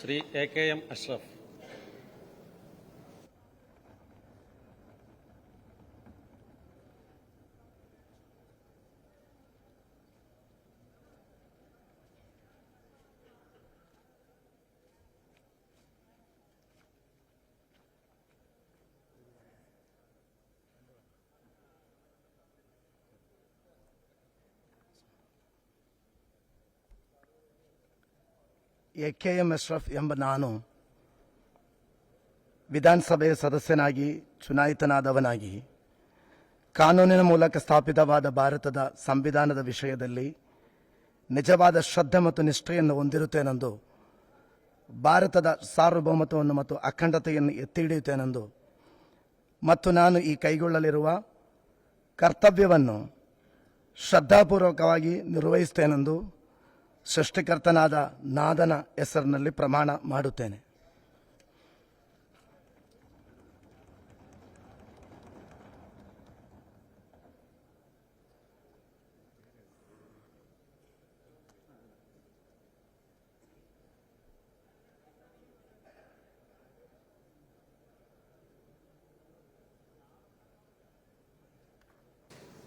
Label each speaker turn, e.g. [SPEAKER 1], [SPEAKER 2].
[SPEAKER 1] ಶ್ರೀ ಎ.ಕೆ.ಎಂ. ಅಶ್ರಫ್.
[SPEAKER 2] ಎ.ಕೆ.ಎಂ. ಅಶ್ರಫ್ ಎಂಬ ನಾನು ವಿಧಾನಸಭೆಯ ಸದಸ್ಯನಾಗಿ ಚುನಾಯಿತನಾದವನಾಗಿ ಕಾನೂನಿನ ಮೂಲಕ ಸ್ಥಾಪಿತವಾದ ಭಾರತದ ಸಂವಿಧಾನದ ವಿಷಯದಲ್ಲಿ ನಿಜವಾದ ಶ್ರದ್ಧೆ ಮತ್ತು ನಿಷ್ಠೆಯನ್ನು ಹೊಂದಿರುತ್ತೇನೆಂದು, ಭಾರತದ ಸಾರ್ವಭೌಮತ್ವವನ್ನು ಮತ್ತು ಅಖಂಡತೆಯನ್ನು ಎತ್ತಿ ಹಿಡಿಯುತ್ತೇನೆಂದು ಮತ್ತು ನಾನು ಈ ಕೈಗೊಳ್ಳಲಿರುವ ಕರ್ತವ್ಯವನ್ನು ಶ್ರದ್ಧಾಪೂರ್ವಕವಾಗಿ ನಿರ್ವಹಿಸುತ್ತೇನೆಂದು ಸೃಷ್ಟಿಕರ್ತನಾದ ನಾದನ ಹೆಸರಿನಲ್ಲಿ ಪ್ರಮಾಣ ಮಾಡುತ್ತೇನೆ.